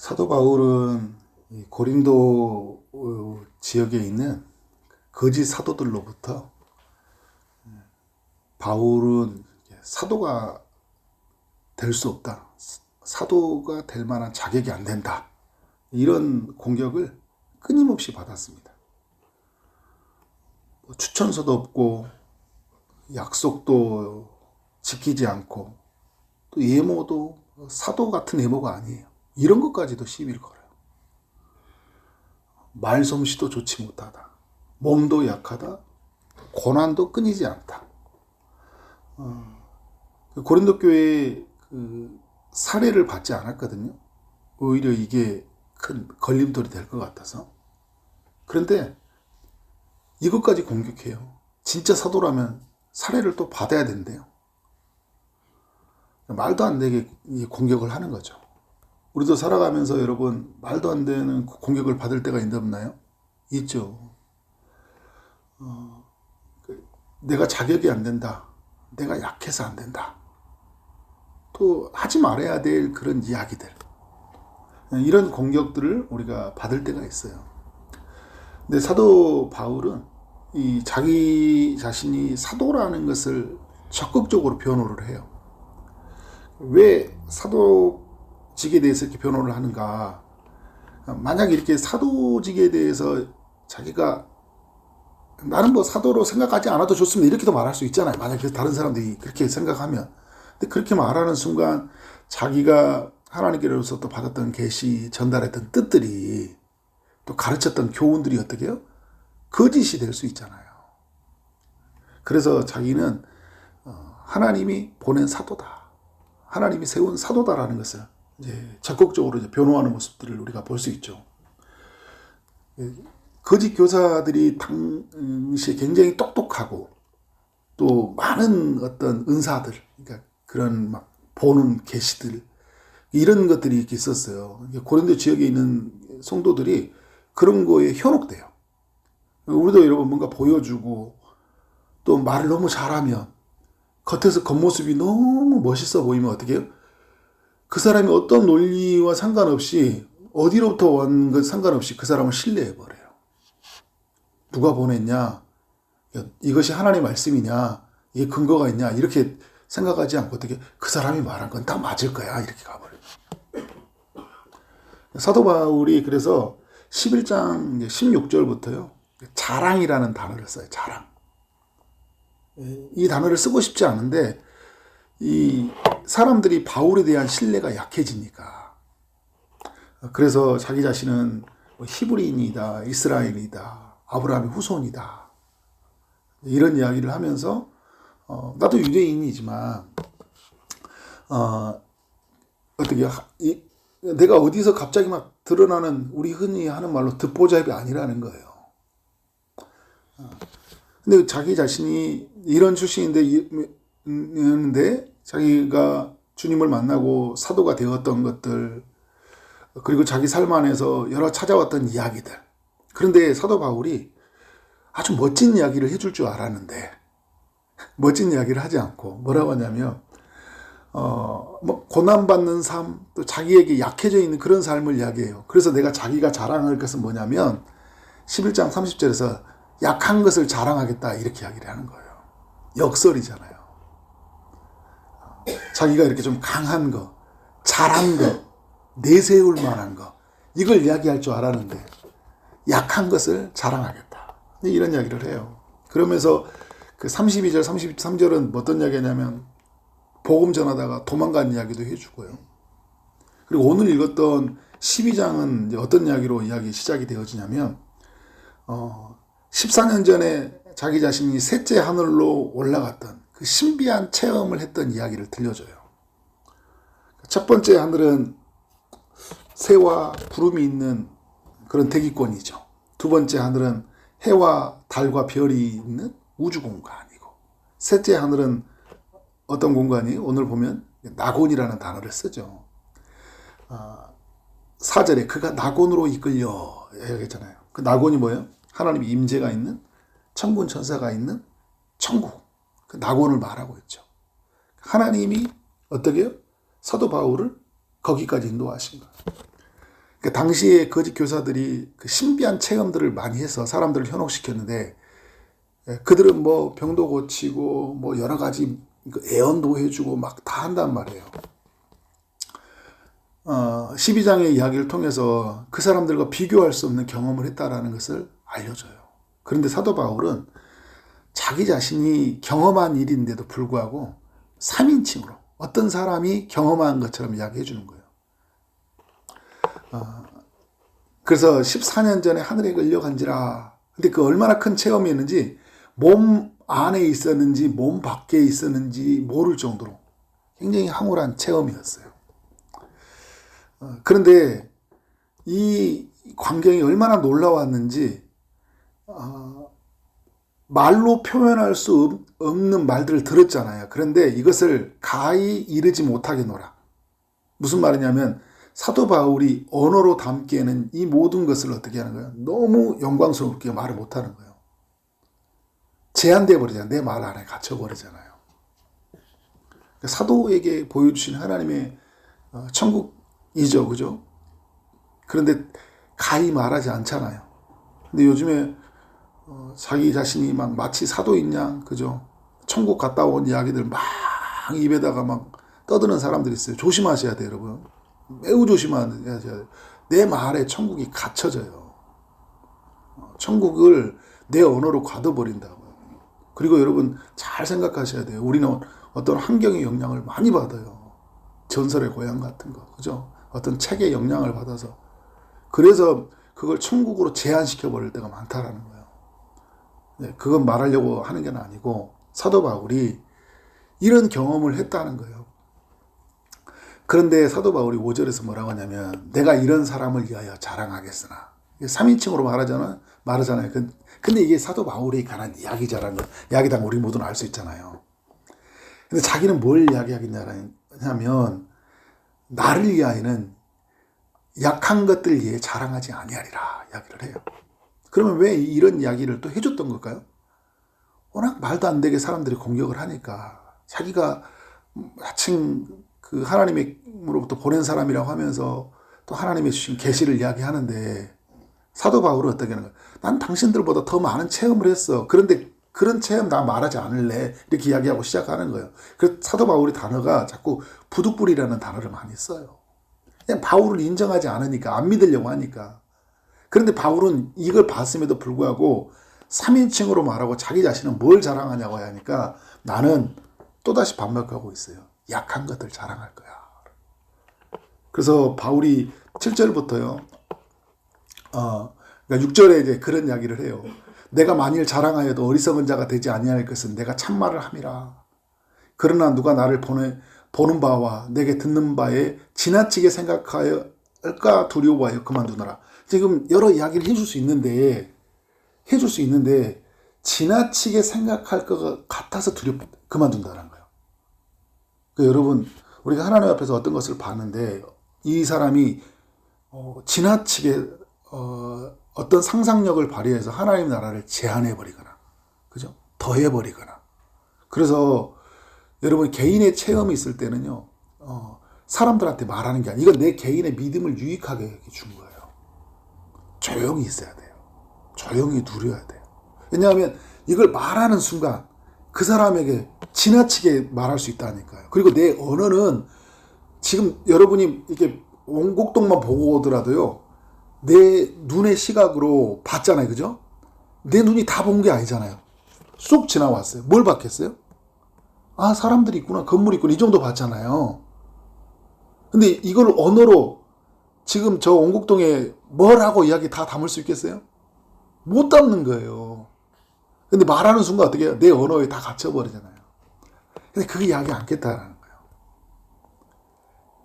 사도 바울은 이 고린도 지역에 있는 거짓 사도들로부터 바울은 사도가 될 수 없다. 사도가 될 만한 자격이 안 된다. 이런 공격을 끊임없이 받았습니다. 추천서도 없고 약속도 지키지 않고 또 예모도 사도 같은 예모가 아니에요. 이런 것까지도 시비를 걸어요. 말솜씨도 좋지 못하다. 몸도 약하다. 고난도 끊이지 않다. 고린도 교회에 살해를 받지 않았거든요. 오히려 이게 큰 걸림돌이 될 것 같아서. 그런데 이것까지 공격해요. 진짜 사도라면 살해를 또 받아야 된대요. 말도 안 되게 공격을 하는 거죠. 우리도 살아가면서 여러분 말도 안 되는 공격을 받을 때가 있나 없나요? 있죠. 내가 자격이 안 된다. 내가 약해서 안 된다. 또 하지 말아야 될 그런 이야기들. 이런 공격들을 우리가 받을 때가 있어요. 근데 사도 바울은 이 자기 자신이 사도라는 것을 적극적으로 변호를 해요. 왜 사도직에 대해서 이렇게 변호를 하는가? 만약 이렇게 사도직에 대해서 자기가 나는 뭐 사도로 생각하지 않아도 좋습니다. 이렇게도 말할 수 있잖아요. 만약에 다른 사람들이 그렇게 생각하면. 근데 그렇게 말하는 순간 자기가 하나님께로서 또 받았던 계시, 전달했던 뜻들이 또 가르쳤던 교훈들이 어떻게 해요? 거짓이 될 수 있잖아요. 그래서 자기는 하나님이 보낸 사도다. 하나님이 세운 사도다라는 것을 이제 적극적으로 이제 변호하는 모습들을 우리가 볼 수 있죠. 거짓 교사들이 당시에 굉장히 똑똑하고 또 많은 어떤 은사들, 그러니까 그런 막 보는 계시들 이런 것들이 이렇게 있었어요. 고린도 지역에 있는 성도들이 그런 거에 현혹돼요. 우리도 여러분 뭔가 보여주고 또 말을 너무 잘하면 겉에서 겉모습이 너무 멋있어 보이면 어떻게 해요? 그 사람이 어떤 논리와 상관없이 어디로부터 온 것 상관없이 그 사람을 신뢰해버려요. 누가 보냈냐? 이것이 하나님의 말씀이냐? 이게 근거가 있냐? 이렇게 생각하지 않고 어떻게 그 사람이 말한 건 다 맞을 거야. 이렇게 가버려요. 사도 바울이 그래서 11장 16절부터요. 자랑이라는 단어를 써요. 자랑. 이 단어를 쓰고 싶지 않은데 이 사람들이 바울에 대한 신뢰가 약해지니까 그래서 자기 자신은 히브리인이다, 이스라엘이다, 아브라함의 후손이다 이런 이야기를 하면서 나도 유대인이지만 어떻게 내가 어디서 갑자기 막 드러나는 우리 흔히 하는 말로 듣보잡이 아니라는 거예요. 근데 자기 자신이 이런 출신인데 자기가 주님을 만나고 사도가 되었던 것들 그리고 자기 삶 안에서 여러 찾아왔던 이야기들 그런데 사도 바울이 아주 멋진 이야기를 해줄 줄 알았는데 멋진 이야기를 하지 않고 뭐라고 하냐면 뭐 고난받는 삶 또 자기에게 약해져 있는 그런 삶을 이야기해요. 그래서 내가 자기가 자랑할 것은 뭐냐면 11장 30절에서 약한 것을 자랑하겠다 이렇게 이야기를 하는 거예요. 역설이잖아요. 자기가 이렇게 좀 강한 거, 잘한 거, 내세울 만한 거 이걸 이야기할 줄 알았는데 약한 것을 자랑하겠다. 이런 이야기를 해요. 그러면서 그 32절, 33절은 어떤 이야기냐면 복음 전하다가 도망간 이야기도 해주고요. 그리고 오늘 읽었던 12장은 이제 어떤 이야기로 이야기 시작이 되어지냐면 14년 전에 자기 자신이 셋째 하늘로 올라갔던 그 신비한 체험을 했던 이야기를 들려줘요. 첫 번째 하늘은 새와 구름이 있는 그런 대기권이죠. 두 번째 하늘은 해와 달과 별이 있는 우주 공간이고 셋째 하늘은 어떤 공간이에요? 오늘 보면 낙원이라는 단어를 쓰죠. 4절에 그가 낙원으로 이끌려 얘기했잖아요. 그 낙원이 뭐예요? 하나님의 임재가 있는 천군 천사가 있는 천국 그 낙원을 말하고 있죠. 하나님이 어떻게 해요? 사도 바울을 거기까지 인도하신 거예요. 그러니까 당시에 거짓 교사들이 그 신비한 체험들을 많이 해서 사람들을 현혹시켰는데, 그들은 뭐 병도 고치고 뭐 여러 가지 애언도 해주고 막 다 한단 말이에요. 12장의 이야기를 통해서 그 사람들과 비교할 수 없는 경험을 했다라는 것을 알려줘요. 그런데 사도 바울은 자기 자신이 경험한 일인데도 불구하고 3인칭으로 어떤 사람이 경험한 것처럼 이야기해 주는 거예요. 그래서 14년 전에 하늘에 끌려간지라. 근데 그 얼마나 큰 체험이었는지, 몸 안에 있었는지 몸 밖에 있었는지 모를 정도로 굉장히 황홀한 체험이었어요. 그런데 이 광경이 얼마나 놀라웠는지, 말로 표현할 수 없는 말들을 들었잖아요. 그런데 이것을 가히 이르지 못하겠노라. 무슨 말이냐면 사도 바울이 언어로 담기에는 이 모든 것을 어떻게 하는 거예요? 너무 영광스럽게 말을 못하는 거예요. 제한돼 버리잖아요. 내 말 안에 갇혀버리잖아요. 사도에게 보여주신 하나님의 천국이죠. 그죠? 그런데 가히 말하지 않잖아요. 근데 요즘에 자기 자신이 막 마치 사도인 양, 그죠? 천국 갔다 온 이야기들 막 입에다가 막 떠드는 사람들이 있어요. 조심하셔야 돼요, 여러분. 매우 조심하셔야 돼요. 내 말에 천국이 갇혀져요. 천국을 내 언어로 가둬버린다고요. 그리고 여러분 잘 생각하셔야 돼요. 우리는 어떤 환경의 영향을 많이 받아요. 전설의 고향 같은 거, 그죠? 어떤 책의 영향을 받아서. 그래서 그걸 천국으로 제한시켜 버릴 때가 많다라는 거예요. 네, 그건 말하려고 하는 게 아니고 사도 바울이 이런 경험을 했다는 거예요. 그런데 사도 바울이 5절에서 뭐라고 하냐면 내가 이런 사람을 위하여 자랑하겠으나, 3인칭으로 말하잖아요. 근데 이게 사도 바울에 관한 이야기자라는 거, 이야기당 우리 모두는 알 수 있잖아요. 근데 자기는 뭘 이야기하겠냐면 나를 위하여는 약한 것들 위해 자랑하지 아니하리라 이야기를 해요. 그러면 왜 이런 이야기를 또 해줬던 걸까요? 워낙 말도 안 되게 사람들이 공격을 하니까, 자기가 마침 그 하나님으로부터 보낸 사람이라고 하면서 또 하나님의 주신 계시를 이야기하는데, 사도 바울은 어떻게 하는 거야? 난 당신들보다 더 많은 체험을 했어. 그런데 그런 체험 나 말하지 않을래. 이렇게 이야기하고 시작하는 거예요. 그래서 사도 바울이 단어가 자꾸 부득불이라는 단어를 많이 써요. 그냥 바울을 인정하지 않으니까, 안 믿으려고 하니까. 그런데 바울은 이걸 봤음에도 불구하고 3인칭으로 말하고 자기 자신은 뭘 자랑하냐고 하니까 나는 또다시 반박하고 있어요. 약한 것들 자랑할 거야. 그래서 바울이 7절부터요. 그러니까 6절에 이제 그런 이야기를 해요. 내가 만일 자랑하여도 어리석은 자가 되지 아니할 것은 내가 참말을 함이라. 그러나 누가 나를 보는 바와 내게 듣는 바에 지나치게 생각하여까 두려워하여 그만두노라. 지금 여러 이야기를 해줄 수 있는데 지나치게 생각할 것 같아서 그만둔다는 거예요. 그러니까 여러분, 우리가 하나님 앞에서 어떤 것을 봤는데 이 사람이 지나치게 어떤 상상력을 발휘해서 하나님 나라를 제한해버리거나, 그죠? 더해버리거나. 그래서 여러분 개인의 체험이 있을 때는요, 사람들한테 말하는 게 아니라 이건 내 개인의 믿음을 유익하게 준 거예요. 조용히 있어야 돼요. 조용히 누려야 돼요. 왜냐하면 이걸 말하는 순간 그 사람에게 지나치게 말할 수 있다니까요. 그리고 내 언어는 지금 여러분이 이렇게 원곡동만 보고 오더라도요, 내 눈의 시각으로 봤잖아요. 그죠? 내 눈이 다 본 게 아니잖아요. 쏙 지나왔어요. 뭘 봤겠어요? 아, 사람들이 있구나, 건물이 있구나, 이 정도 봤잖아요. 근데 이걸 언어로 지금 저 원곡동에 뭘 하고 이야기 다 담을 수 있겠어요? 못 담는 거예요. 근데 말하는 순간 어떻게 해요? 내 언어에 다 갇혀버리잖아요. 근데 그게 이야기 않겠다라는 거예요.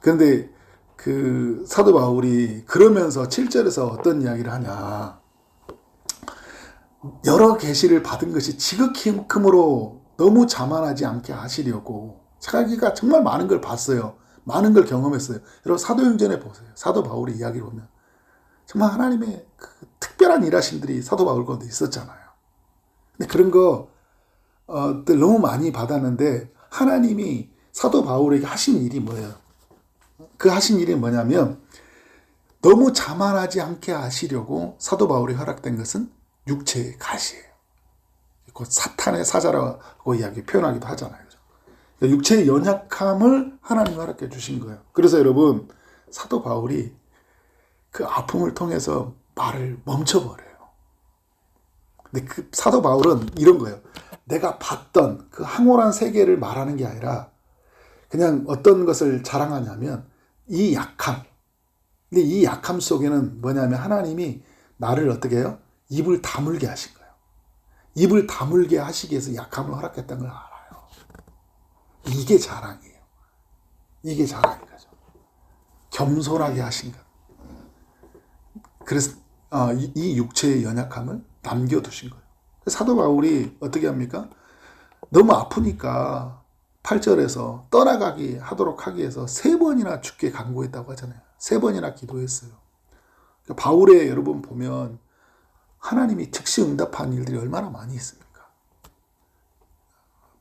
근데 그 사도 바울이 그러면서 7절에서 어떤 이야기를 하냐. 여러 계시를 받은 것이 지극히 크므로 너무 자만하지 않게 하시려고, 자기가 정말 많은 걸 봤어요. 많은 걸 경험했어요. 여러분 사도행전에 보세요. 사도 바울의 이야기를 보면 정말 하나님의 그 특별한 일하심들이 사도 바울 가운데 있었잖아요. 근데 그런 것들 너무 많이 받았는데 하나님이 사도 바울에게 하신 일이 뭐예요? 그 하신 일이 뭐냐면 너무 자만하지 않게 하시려고 사도 바울이 허락된 것은 육체의 가시예요. 곧 사탄의 사자라고 이야기 표현하기도 하잖아요. 그러니까 육체의 연약함을 하나님 허락해 주신 거예요. 그래서 여러분, 사도 바울이 그 아픔을 통해서 말을 멈춰버려요. 근데 그 사도 바울은 이런 거예요. 내가 봤던 그 황홀한 세계를 말하는 게 아니라 그냥 어떤 것을 자랑하냐면 이 약함. 근데 이 약함 속에는 뭐냐면 하나님이 나를 어떻게 해요? 입을 다물게 하신 거예요. 입을 다물게 하시기 위해서 약함을 허락했다는 걸 알아요. 이게 자랑이에요. 이게 자랑인 거죠. 겸손하게 하신 것. 그래서 이 육체의 연약함을 남겨두신 거예요. 사도 바울이 어떻게 합니까? 너무 아프니까 8절에서 떠나가기 하도록 하기 위해서 3번이나 죽게 간구했다고 하잖아요. 3번이나 기도했어요. 그러니까 바울의 여러분 보면 하나님이 즉시 응답한 일들이 얼마나 많이 있습니까?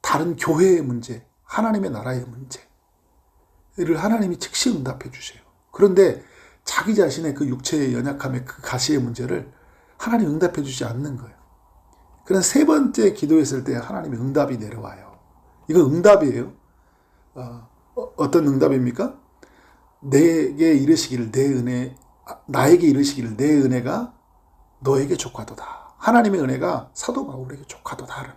다른 교회의 문제, 하나님의 나라의 문제를 하나님이 즉시 응답해 주세요. 그런데 자기 자신의 그 육체의 연약함의 그 가시의 문제를 하나님 응답해 주지 않는 거예요. 그래서 3번째 기도했을 때 하나님의 응답이 내려와요. 이건 응답이에요. 어떤 응답입니까? 나에게 이르시기를 내 은혜가 너에게 족하도다. 하나님의 은혜가 사도 바울에게 족하도다.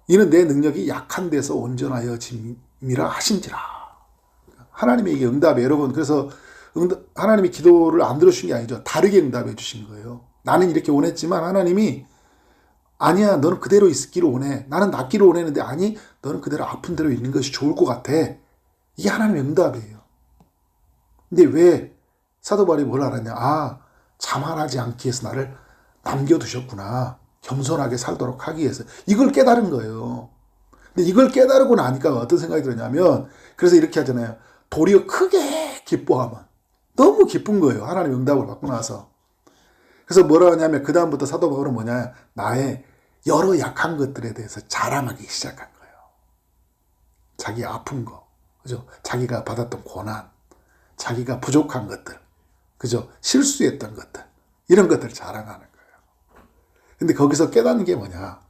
이는 내 능력이 약한 데서 온전하여 짐이라 하신지라. 하나님의 이게 응답이에요. 여러분, 그래서 하나님이 기도를 안 들어주신 게 아니죠. 다르게 응답해 주신 거예요. 나는 이렇게 원했지만 하나님이 아니야, 너는 그대로 있기를 원해. 나는 낫기를 원했는데 아니, 너는 그대로 아픈 대로 있는 것이 좋을 것 같아. 이게 하나님의 응답이에요. 근데 왜 사도 바울이 뭘 알았냐? 자만하지 않기 위해서 나를 남겨두셨구나. 겸손하게 살도록 하기 위해서. 이걸 깨달은 거예요. 근데 이걸 깨달고 나니까 어떤 생각이 들었냐면, 그래서 이렇게 하잖아요. 도리어 크게 기뻐하면. 너무 기쁜 거예요. 하나님 응답을 받고 나서. 그래서 뭐라 하냐면 그 다음부터 사도 바울은 뭐냐, 나의 여러 약한 것들에 대해서 자랑하기 시작한 거예요. 자기 아픈 거, 그죠? 자기가 받았던 고난, 자기가 부족한 것들, 그죠? 실수했던 것들, 이런 것들을 자랑하는 거예요. 근데 거기서 깨닫는 게 뭐냐,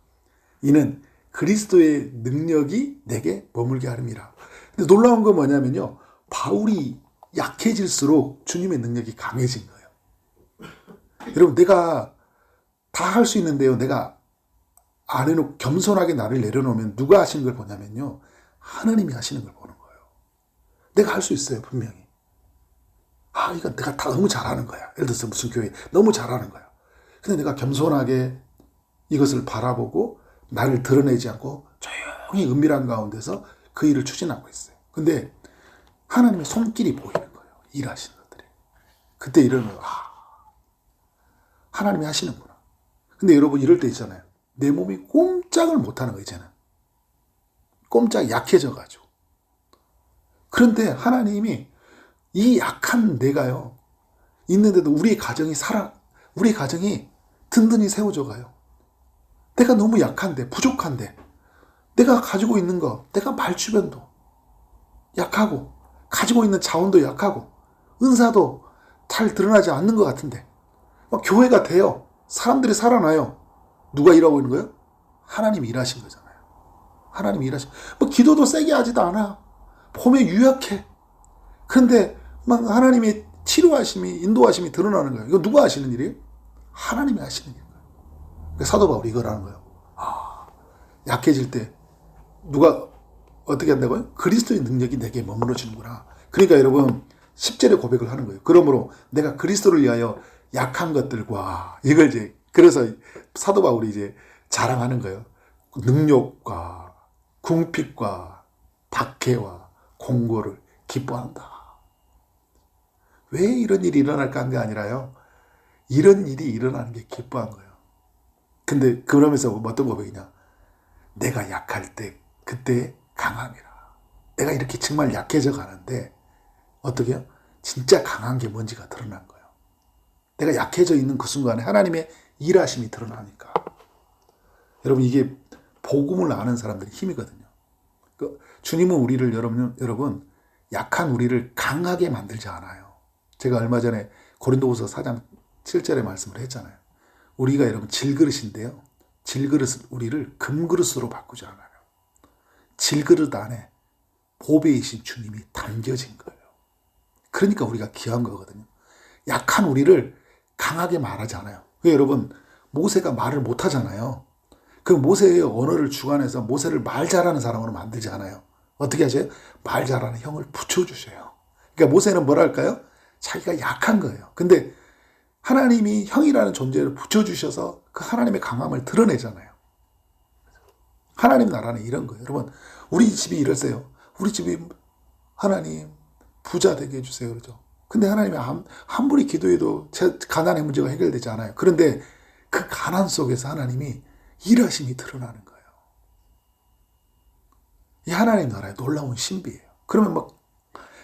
이는 그리스도의 능력이 내게 머물게 하름이라. 근데 놀라운 건 뭐냐면요, 바울이 약해질수록 주님의 능력이 강해진 거예요. 여러분, 내가 다 할 수 있는데요, 내가 안 해놓고 겸손하게 나를 내려놓으면 누가 하시는 걸 보냐면요, 하나님이 하시는 걸 보는 거예요. 내가 할 수 있어요, 분명히. 이거 내가 다 너무 잘하는 거야. 예를 들어서 무슨 교회 너무 잘하는 거야. 근데 내가 겸손하게 이것을 바라보고 나를 드러내지 않고 조용히 은밀한 가운데서 그 일을 추진하고 있어요. 근데 하나님의 손길이 보이는 거예요. 일하시는 것들이. 그때 이러면 하나님이 하시는구나. 근데 여러분, 이럴 때 있잖아요. 내 몸이 꼼짝을 못하는 거 이제는. 꼼짝 약해져가지고. 그런데 하나님이 이 약한 내가요, 있는데도 우리 가정이 든든히 세워져 가요. 내가 너무 약한데, 부족한데, 내가 가지고 있는 거, 내가 말주변도 약하고, 가지고 있는 자원도 약하고, 은사도 잘 드러나지 않는 것 같은데, 막 교회가 돼요. 사람들이 살아나요. 누가 일하고 있는 거예요? 하나님이 일하신 거잖아요. 하나님이 일하신. 기도도 세게 하지도 않아. 봄에 유약해. 그런데 막 하나님의 치료하심이, 인도하심이 드러나는 거예요. 이거 누가 하시는 일이에요? 하나님이 하시는 일이에요. 그러니까 사도 바울이 이걸 하는 거예요. 약해질 때 누가 어떻게 한다고요? 그리스도의 능력이 내게 머물러지는구나. 그러니까 여러분, 10절의 고백을 하는 거예요. 그러므로 내가 그리스도를 위하여 약한 것들과, 이걸 이제, 그래서 사도 바울이 이제 자랑하는 거예요. 능력과 궁핍과 박해와 공고를 기뻐한다. 왜 이런 일이 일어날까 한 게 아니라요, 이런 일이 일어나는 게 기뻐한 거예요. 근데 그러면서 어떤 고백이냐, 내가 약할 때 그때 강함이라. 내가 이렇게 정말 약해져 가는데 어떻게 해요? 진짜 강한 게 뭔지가 드러난 거예요. 내가 약해져 있는 그 순간에 하나님의 일하심이 드러나니까. 여러분, 이게 복음을 아는 사람들의 힘이거든요. 주님은 우리를 여러분 약한 우리를 강하게 만들지 않아요. 제가 얼마 전에 고린도후서 4장 7절에 말씀을 했잖아요. 우리가 여러분 질그릇인데요. 질그릇은 우리를 금그릇으로 바꾸지 않아요. 질그릇 안에 보배이신 주님이 담겨진 거예요. 그러니까 우리가 귀한 거거든요. 약한 우리를 강하게 말하지 않아요. 여러분, 모세가 말을 못하잖아요. 그 모세의 언어를 주관해서 모세를 말 잘하는 사람으로 만들지 않아요. 어떻게 하세요? 말 잘하는 형을 붙여주셔요. 그러니까 모세는 뭐랄까요? 자기가 약한 거예요. 근데 하나님이 형이라는 존재를 붙여주셔서 그 하나님의 강함을 드러내잖아요. 하나님 나라는 이런 거예요. 여러분, 우리 집이 이랬어요. 우리 집이 하나님 부자 되게 해주세요. 그러죠. 근데 하나님이 아무리 기도해도 제 가난의 문제가 해결되지 않아요. 그런데 그 가난 속에서 하나님이 일하심이 드러나는 거예요. 이 하나님 나라의 놀라운 신비예요. 그러면 막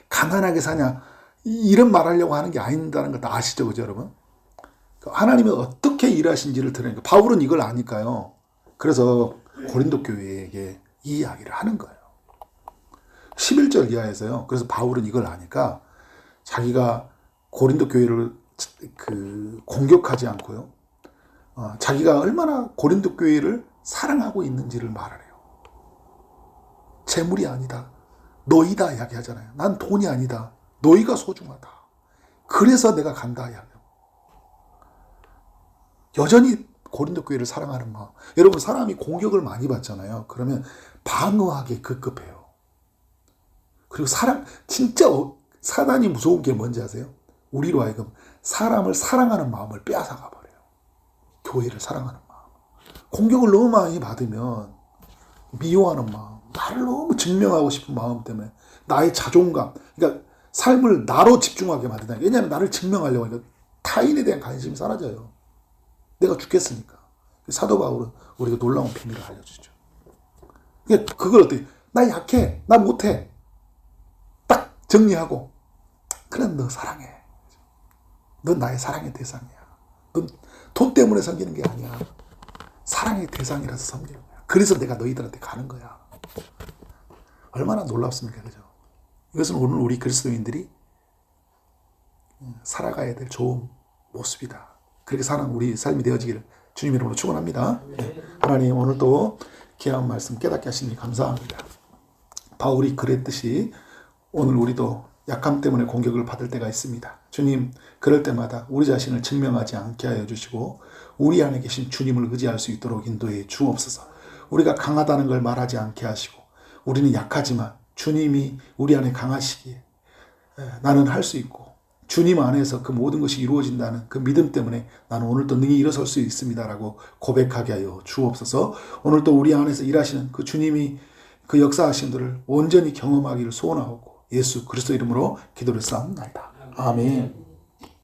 가난하게 사냐 이런 말하려고 하는 게 아닌다는 거 다 아시죠, 그죠, 여러분? 하나님이 어떻게 일하신지를 드러내니까 바울은 이걸 아니까요. 그래서 고린도 교회에게 이 이야기를 하는 거예요. 11절 이하에서요. 그래서 바울은 이걸 아니까 자기가 고린도 교회를 공격하지 않고요. 자기가 얼마나 고린도 교회를 사랑하고 있는지를 말을 해요. 재물이 아니다. 너희다 이야기하잖아요. 난 돈이 아니다. 너희가 소중하다. 그래서 내가 간다 이야기해요. 여전히 고린도 교회를 사랑하는 마음. 여러분, 사람이 공격을 많이 받잖아요. 그러면 방어하기 급급해요. 그리고 진짜 사단이 무서운 게 뭔지 아세요? 우리로 하여금 사람을 사랑하는 마음을 빼앗아가 버려요. 교회를 사랑하는 마음. 공격을 너무 많이 받으면 미워하는 마음, 나를 너무 증명하고 싶은 마음 때문에 나의 자존감, 그러니까 삶을 나로 집중하게 만든다. 왜냐하면 나를 증명하려고 하니까 타인에 대한 관심이 사라져요. 내가 죽겠으니까. 사도 바울은 우리가 놀라운 비밀을 알려주죠. 그걸 어떻게, 나 약해, 나 못해. 딱 정리하고, 그래, 너 사랑해. 넌 나의 사랑의 대상이야. 넌 돈 때문에 섬기는 게 아니야. 사랑의 대상이라서 섬기는 거야. 그래서 내가 너희들한테 가는 거야. 얼마나 놀랍습니까, 그죠? 이것은 오늘 우리 그리스도인들이 살아가야 될 좋은 모습이다. 그렇게 사는 우리 삶이 되어지기를 주님 이름으로 축원합니다. 네. 하나님, 오늘 또 귀한 말씀 깨닫게 하시니 감사합니다. 바울이 그랬듯이 오늘 우리도 약함 때문에 공격을 받을 때가 있습니다. 주님, 그럴 때마다 우리 자신을 증명하지 않게 하여 주시고 우리 안에 계신 주님을 의지할 수 있도록 인도해 주옵소서. 우리가 강하다는 걸 말하지 않게 하시고 우리는 약하지만 주님이 우리 안에 강하시기에 나는 할 수 있고 주님 안에서 그 모든 것이 이루어진다는 그 믿음 때문에 나는 오늘도 능히 일어설 수 있습니다라고 고백하게 하여 주옵소서. 오늘도 우리 안에서 일하시는 그 주님이 그 역사하심들을 온전히 경험하기를 소원하고 예수 그리스도 이름으로 기도를 쌓옵나이다. 아멘.